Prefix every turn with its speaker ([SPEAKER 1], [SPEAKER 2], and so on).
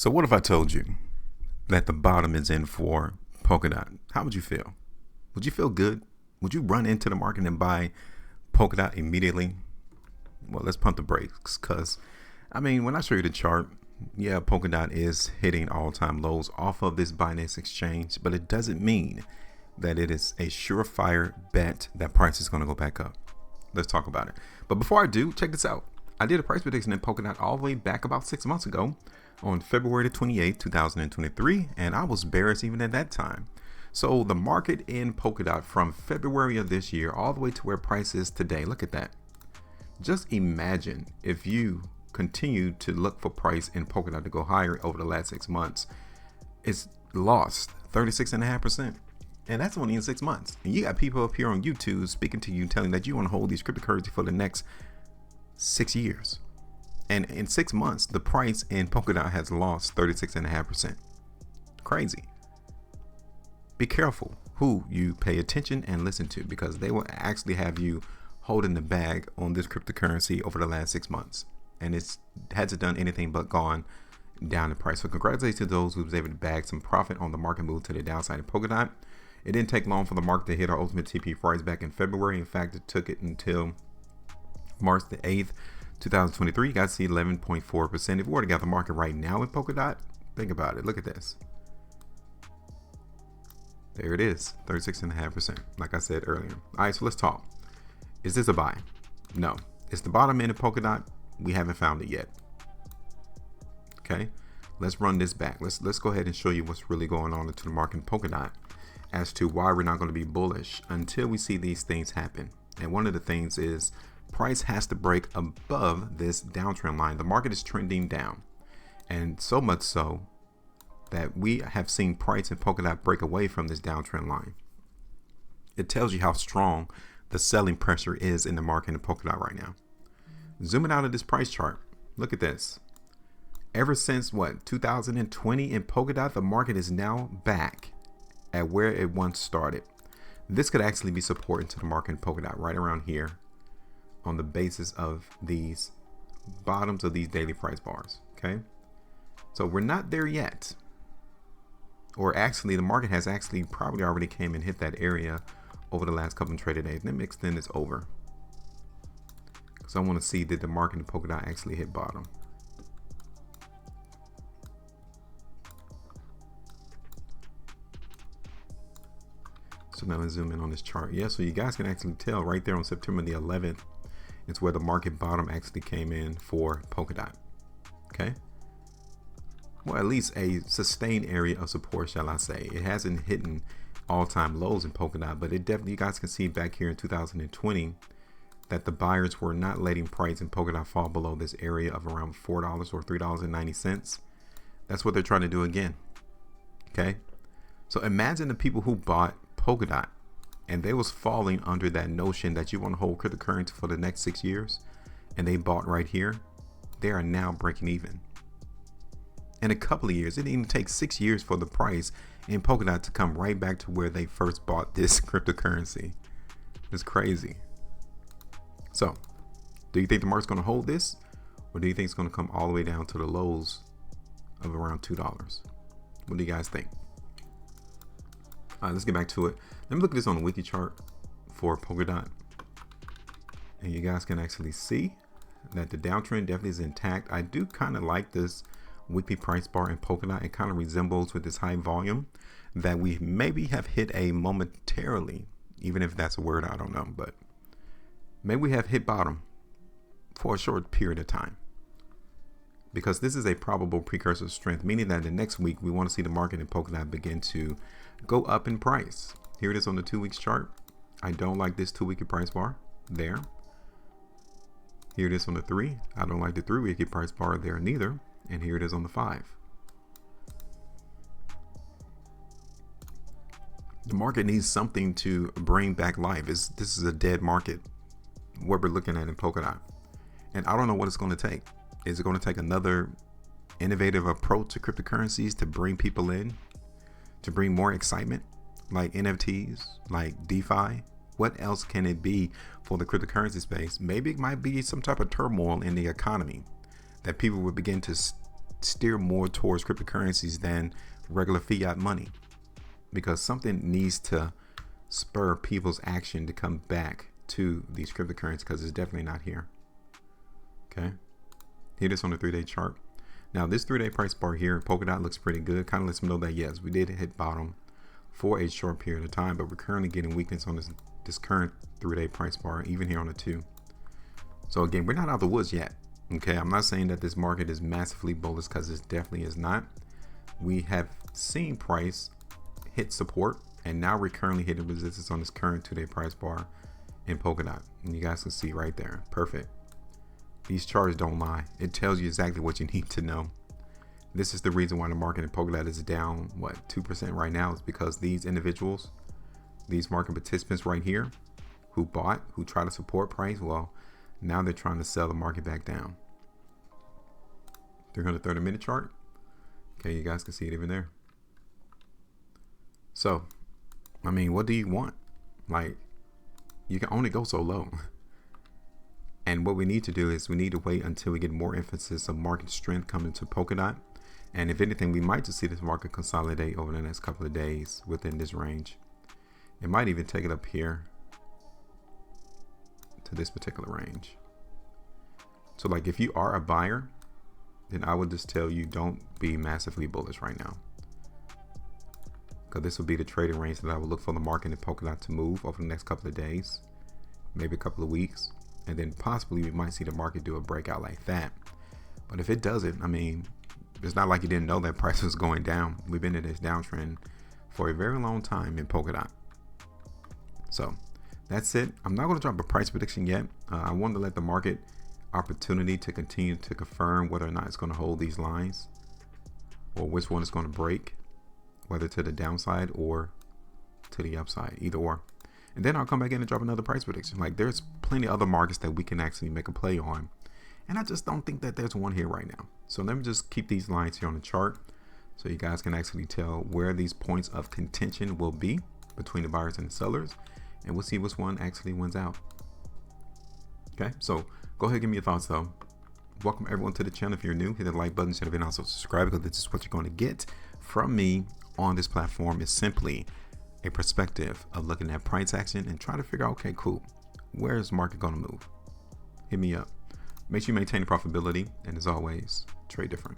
[SPEAKER 1] So what if I told you that the bottom is in for Polkadot? How would you feel? Would you feel good? Would you run into the market and buy Polkadot immediately? Well, let's pump the brakes because, when I show you the chart, yeah, Polkadot is hitting all-time lows off of this Binance exchange, but it doesn't mean that it is a surefire bet that price is going to go back up. Let's talk about it. But before I do, check this out. I did a price prediction in Polkadot all the way back about 6 months ago on February 28, 2023, and I was bearish even at that time. So the market in Polkadot from February of this year all the way to where price is today, look at that. Just imagine if you continue to look for price in Polkadot to go higher over the last 6 months, it's lost 36.5%. And that's only in 6 months. And you got people up here on YouTube speaking to you, telling that you want to hold these cryptocurrency for the next 6 years. And in 6 months, the price in Polkadot has lost 36.5%. Crazy. Be careful who you pay attention and listen to, because they will actually have you holding the bag on this cryptocurrency over the last 6 months. And it hasn't done anything but gone down in price. So congratulations to those who was able to bag some profit on the market move to the downside in Polkadot. It didn't take long for the market to hit our ultimate TP price back in February. In fact, it took it until March the 8th, 2023. You got to see 11.4%. If we were to get the market right now in Polkadot, think about it. Look at this. There it is, 36.5%, like I said earlier. All right, so let's talk. Is this a buy? No. It's the bottom end of Polkadot. We haven't found it yet. Okay, let's run this back. Let's go ahead and show you what's really going on into the market in Polkadot as to why we're not going to be bullish until we see these things happen. And one of the things is price has to break above this downtrend line. The market is trending down, and so much so that we have seen price in Polkadot break away from this downtrend line. It tells you how strong the selling pressure is in the market in Polkadot right now. Zooming out of this price chart, look at this. Ever since 2020 in Polkadot, the market is now back at where it once started. This could actually be support into the market in Polkadot right around here on the basis of these bottoms of these daily price bars. Okay, so we're not there yet, or actually the market has actually probably already came and hit that area over the last couple of traded days. Let me extend this over because I want to see, did the market in Polkadot actually hit bottom? So now let's zoom in on this chart. Yeah, so you guys can actually tell right there on September the 11th, it's where the market bottom actually came in for Polkadot. Okay, well, at least a sustained area of support, shall I say. It hasn't hit all-time lows in Polkadot, but it definitely, you guys can see back here in 2020 that the buyers were not letting price in Polkadot fall below this area of around $4 or $3.90. That's what they're trying to do again. Okay, so imagine the people who bought Polkadot and they was falling under that notion that you want to hold cryptocurrency for the next 6 years, and they bought right here. They are now breaking even. In a couple of years, it didn't even take 6 years for the price in Polkadot to come right back to where they first bought this cryptocurrency. It's crazy. So do you think the market's going to hold this, or do you think it's going to come all the way down to the lows of around $2? What do you guys think? All right, let's get back to it. Let me look at this on the weekly chart for Polkadot, and you guys can actually see that the downtrend definitely is intact. I do kind of like this weekly price bar in Polkadot. It kind of resembles with this high volume that we maybe have hit a momentarily, even if that's a word, I don't know, but maybe we have hit bottom for a short period of time, because this is a probable precursor of strength, meaning that the next week we want to see the market in Polkadot begin to go up in price. Here it is on the 2 weeks chart. I don't like this 2 weekly price bar there. Here it is on the 3. I don't like the 3 weekly price bar there neither. And here it is on the 5. The market needs something to bring back life. This is a dead market, what we're looking at in Polkadot. And I don't know what it's going to take. Is it going to take another innovative approach to cryptocurrencies to bring people in, to bring more excitement, like NFTs, like DeFi? What else can it be for the cryptocurrency space? Maybe it might be some type of turmoil in the economy that people would begin to steer more towards cryptocurrencies than regular fiat money, because something needs to spur people's action to come back to these cryptocurrencies, because it's definitely not here. Okay, here it is on the 3-day chart. Now this 3-day price bar here, Polkadot, looks pretty good. Kind of lets me know that yes, we did hit bottom for a short period of time, but we're currently getting weakness on this current 3-day price bar, even here on the 2. So again, we're not out of the woods yet. Okay, I'm not saying that this market is massively bullish, because it definitely is not. We have seen price hit support, and now we're currently hitting resistance on this current 2-day price bar in Polkadot, and you guys can see right there. Perfect. These charts don't lie. It tells you exactly what you need to know. This is the reason why the market in Polkadot is down, what, 2% right now, is because these individuals, these market participants right here, who try to support price, well, now they're trying to sell the market back down. 330-minute chart. Okay, you guys can see it even there. So, I mean, what do you want? Like, you can only go so low. And what we need to do is we need to wait until we get more emphasis of market strength coming to Polkadot. And if anything, we might just see this market consolidate over the next couple of days within this range. It might even take it up here to this particular range. So like if you are a buyer, then I would just tell you don't be massively bullish right now, because this will be the trading range that I would look for the market in Polkadot to move over the next couple of days, maybe a couple of weeks. And then possibly we might see the market do a breakout like that. But if it doesn't, I mean, it's not like you didn't know that price was going down. We've been in this downtrend for a very long time in Polkadot. So that's it. I'm not going to drop a price prediction yet. I wanted to let the market opportunity to continue to confirm whether or not it's going to hold these lines, or which one is going to break, whether to the downside or to the upside, either or. And then I'll come back in and drop another price prediction. Like, there's plenty of other markets that we can actually make a play on, and I just don't think that there's one here right now. So let me just keep these lines here on the chart so you guys can actually tell where these points of contention will be between the buyers and the sellers, and we'll see which one actually wins out. Okay, so go ahead and give me your thoughts though. Welcome everyone to the channel. If you're new, hit the like button, and also subscribe, because this is what you're going to get from me on this platform. Is simply a perspective of looking at price action and try to figure out, okay, cool, where is the market going to move? Hit me up. Make sure you maintain profitability, and as always, trade different.